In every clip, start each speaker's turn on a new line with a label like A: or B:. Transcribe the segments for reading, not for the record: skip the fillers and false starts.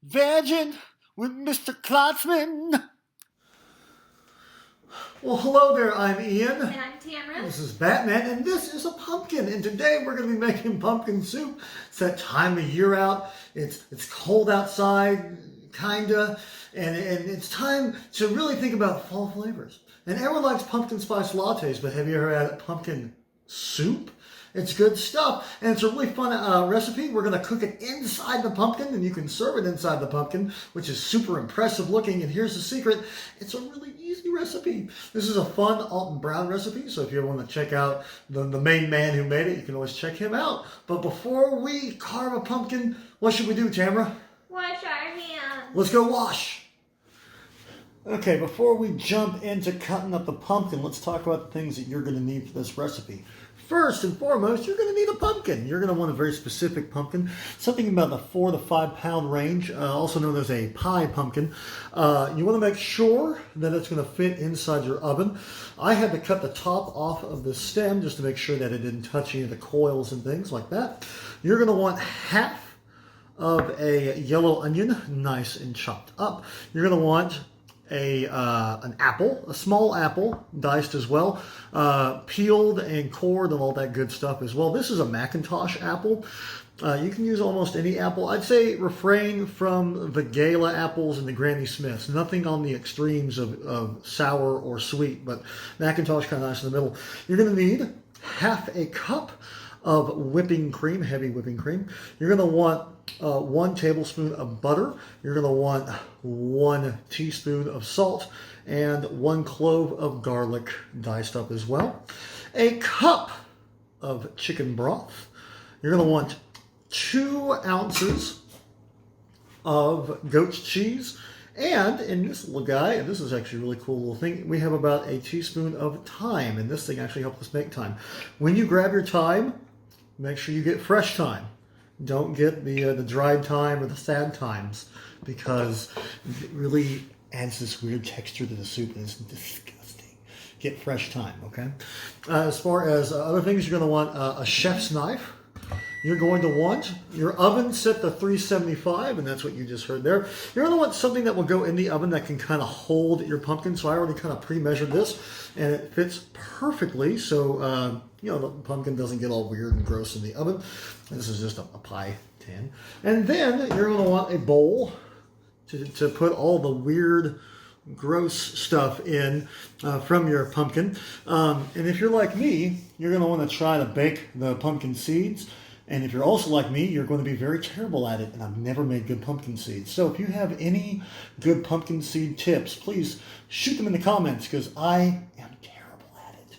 A: Veggin with Mr. Klotzman. Well, hello there, I'm Ian.
B: And I'm Tamara.
A: This is Batman, and this is a pumpkin. And today we're going to be making pumpkin soup. It's that time of year out. It's cold outside, kinda. And it's time to really think about fall flavors. And everyone likes pumpkin spice lattes, but have you ever had pumpkin soup? It's good stuff, and it's a really fun recipe. We're going to cook it inside the pumpkin, and you can serve it inside the pumpkin, which is super impressive looking. And here's the secret. It's a really easy recipe. This is a fun Alton Brown recipe, so if you ever want to check out the main man who made it, you can always check him out. But before we carve a pumpkin, what should we do, Tamara?
B: Wash our hands.
A: Let's go wash. Okay, before we jump into cutting up the pumpkin, let's talk about the things that you're going to need for this recipe. First and foremost, you're going to need a pumpkin. You're going to want a very specific pumpkin, something about the 4 to 5 pound range, also known as a pie pumpkin. You want to make sure that it's going to fit inside your oven. I had to cut the top off of the stem just to make sure that it didn't touch any of the coils and things like that. You're going to want half of a yellow onion, nice and chopped up. You're going to want an apple, a small apple, diced as well, peeled and cored and all that good stuff as well. This is a Macintosh apple. You can use almost any apple. I'd say refrain from the Gala apples and the Granny Smiths. Nothing on the extremes of sour or sweet, but Macintosh kind of nice in the middle. You're going to need half a cup of whipping cream, heavy whipping cream. You're going to want 1 tablespoon of butter. You're going to want 1 teaspoon of salt and 1 clove of garlic diced up as well. A cup of chicken broth. You're going to want 2 ounces of goat's cheese. And in this little guy, and this is actually a really cool little thing, we have about a teaspoon of thyme. And this thing actually helps us make thyme. When you grab your thyme, make sure you get fresh thyme. Don't get the dried thyme or the sad thymes, because it really adds this weird texture to the soup and it's disgusting. Get fresh thyme, okay? As far as other things, you're going to want a chef's knife. You're going to want your oven set to 375, and that's what you just heard there. You're going to want something that will go in the oven that can kind of hold your pumpkin. So I already kind of pre-measured this, and it fits perfectly. So, the pumpkin doesn't get all weird and gross in the oven. This is just a pie tin. And then you're going to want a bowl to put all the weird, gross stuff in from your pumpkin. And if you're like me, you're going to want to try to bake the pumpkin seeds. And if you're also like me, you're going to be very terrible at it, and I've never made good pumpkin seeds. So if you have any good pumpkin seed tips, please shoot them in the comments, because I am terrible at it.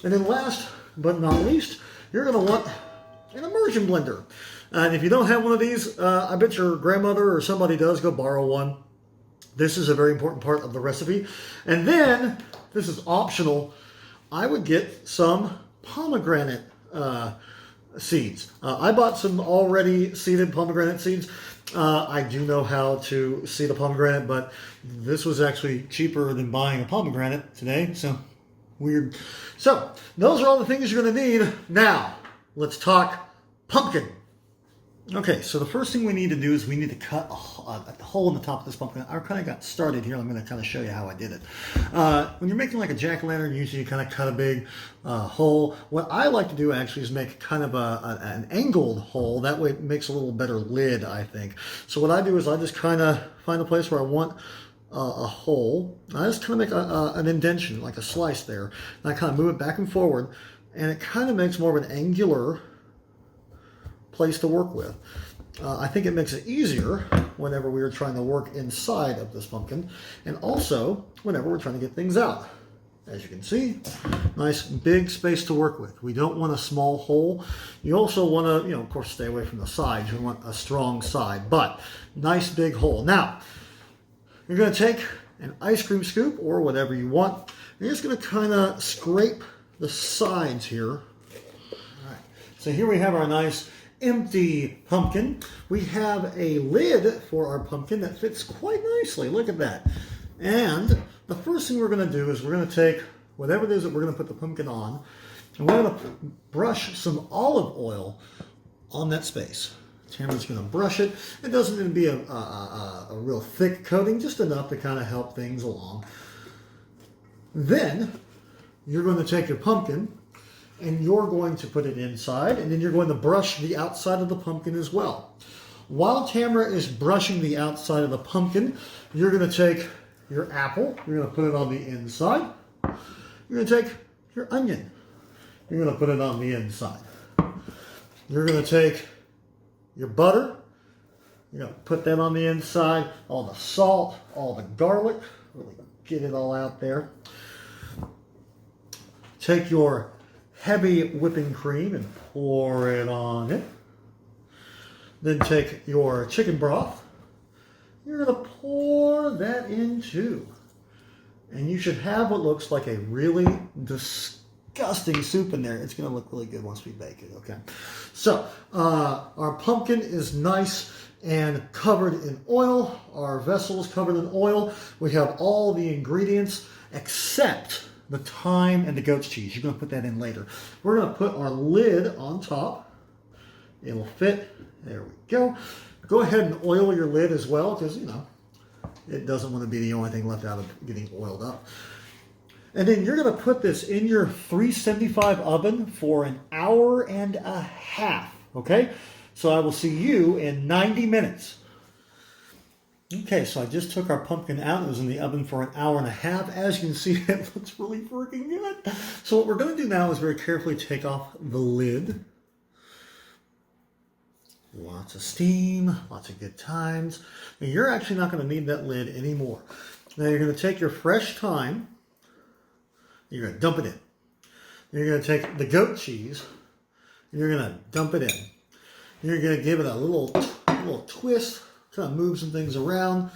A: And then last but not least, you're going to want an immersion blender. And if you don't have one of these, I bet your grandmother or somebody does. Go borrow one. This is a very important part of the recipe. And then, this is optional, I would get some pomegranate seeds. I bought some already seeded pomegranate seeds. I do know how to seed a pomegranate, but this was actually cheaper than buying a pomegranate today, so weird. So, those are all the things you're going to need. Now, let's talk pumpkin. Okay, so the first thing we need to do is we need to cut a hole in the top of this pumpkin. I kind of got started here. I'm going to kind of show you how I did it. When you're making like a jack-o'-lantern, usually you kind of cut a big hole. What I like to do actually is make kind of an angled hole. That way it makes a little better lid, I think. So what I do is I just kind of find a place where I want a hole. I just kind of make an indentation, like a slice there. And I kind of move it back and forward, and it kind of makes more of an angular place to work with. I think it makes it easier whenever we are trying to work inside of this pumpkin, and also whenever we're trying to get things out. As you can see, nice big space to work with. We don't want a small hole. You also want to, of course, stay away from the sides. You want a strong side, but nice big hole. Now, you're going to take an ice cream scoop or whatever you want. You're just going to kind of scrape the sides here. All right. So here we have our nice empty pumpkin. We have a lid for our pumpkin that fits quite nicely. Look at that. And the first thing we're going to do is we're going to take whatever it is that we're going to put the pumpkin on, and we're going to brush some olive oil on that space. Tamara's going to brush it. It doesn't need to be a real thick coating, just enough to kind of help things along. Then you're going to take your pumpkin and you're going to put it inside, and then you're going to brush the outside of the pumpkin as well. While Tamara is brushing the outside of the pumpkin, you're going to take your apple, you're going to put it on the inside. You're going to take your onion, you're going to put it on the inside. You're going to take your butter, you're going to put that on the inside, all the salt, all the garlic, really get it all out there. Take your heavy whipping cream and pour it on it. Then take your chicken broth. You're going to pour that in too. And you should have what looks like a really disgusting soup in there. It's going to look really good once we bake it, okay? So, our pumpkin is nice and covered in oil. Our vessel is covered in oil. We have all the ingredients except the thyme and the goat's cheese. You're going to put that in later. We're going to put our lid on top. It'll fit. There we go. Go ahead and oil your lid as well because, you know, it doesn't want to be the only thing left out of getting oiled up. And then you're going to put this in your 375 oven for an hour and a half. Okay? So I will see you in 90 minutes. Okay, so I just took our pumpkin out. It was in the oven for an hour and a half. As you can see, it looks really freaking good. So what we're going to do now is very carefully take off the lid. Lots of steam, lots of good times. And you're actually not going to need that lid anymore. Now you're going to take your fresh thyme. You're going to dump it in. You're going to take the goat cheese. And you're going to dump it in. You're going to give it a little twist. Kind of move some things around.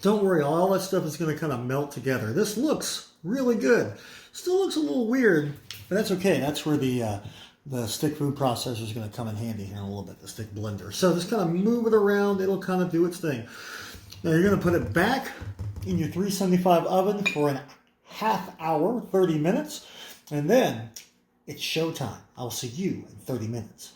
A: Don't worry, all that stuff is going to kind of melt together. This looks really good. Still looks a little weird, but that's okay. That's where the stick food processor is going to come in handy here in a little bit, the stick blender. So just kind of move it around. It'll kind of do its thing. Now you're going to put it back in your 375 oven for an half hour, 30 minutes, and then it's showtime. I'll see you in 30 minutes.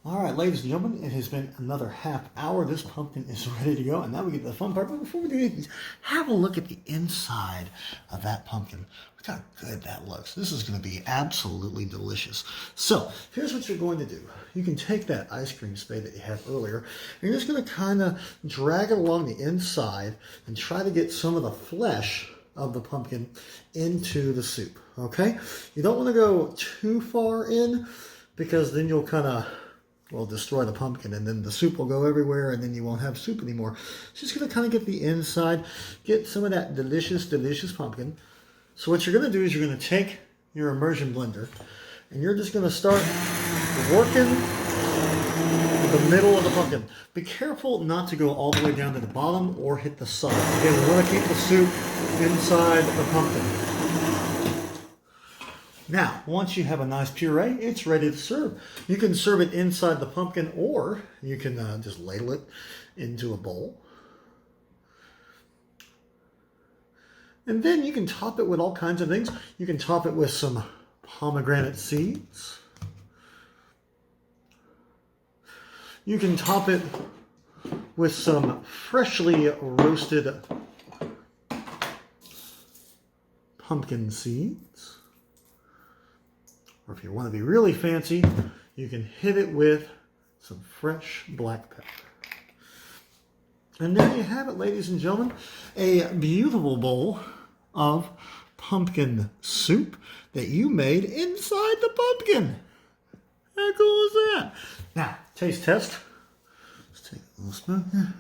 A: All right, ladies and gentlemen, it has been another half hour. This pumpkin is ready to go, and now we get to the fun part. But before we do anything, have a look at the inside of that pumpkin. Look how good that looks. This is going to be absolutely delicious. So here's what you're going to do. You can take that ice cream spade that you had earlier, and you're just going to kind of drag it along the inside and try to get some of the flesh of the pumpkin into the soup, okay? You don't want to go too far in because then you'll kind of destroy the pumpkin, and then the soup will go everywhere, and then you won't have soup anymore. Just going to kind of get the inside, get some of that delicious, delicious pumpkin. So what you're going to do is you're going to take your immersion blender, and you're just going to start working the middle of the pumpkin. Be careful not to go all the way down to the bottom or hit the side. Again, we want to keep the soup inside the pumpkin. Now, once you have a nice puree, it's ready to serve. You can serve it inside the pumpkin, or you can just ladle it into a bowl. And then you can top it with all kinds of things. You can top it with some pomegranate seeds. You can top it with some freshly roasted pumpkin seeds. Or if you want to be really fancy, you can hit it with some fresh black pepper. And there you have it, ladies and gentlemen. A beautiful bowl of pumpkin soup that you made inside the pumpkin. How cool is that? Now, taste test. Let's take a little spoon here.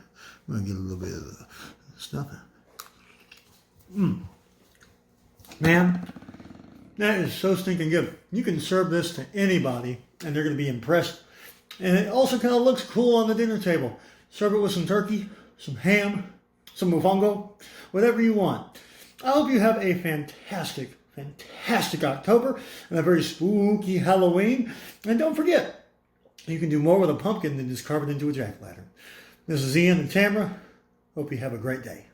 A: I'm going to get a little bit of the stuff. Man, that is so stinking good. You can serve this to anybody, and they're going to be impressed. And it also kind of looks cool on the dinner table. Serve it with some turkey, some ham, some mofongo, whatever you want. I hope you have a fantastic, fantastic October and a very spooky Halloween. And don't forget, you can do more with a pumpkin than just carve it into a jack-o'-lantern. This is Ian and Tamara. Hope you have a great day.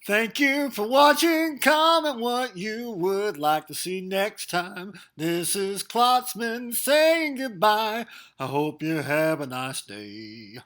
A: Thank you for watching. Comment what you would like to see next time. This is Klotzman saying goodbye. I hope you have a nice day.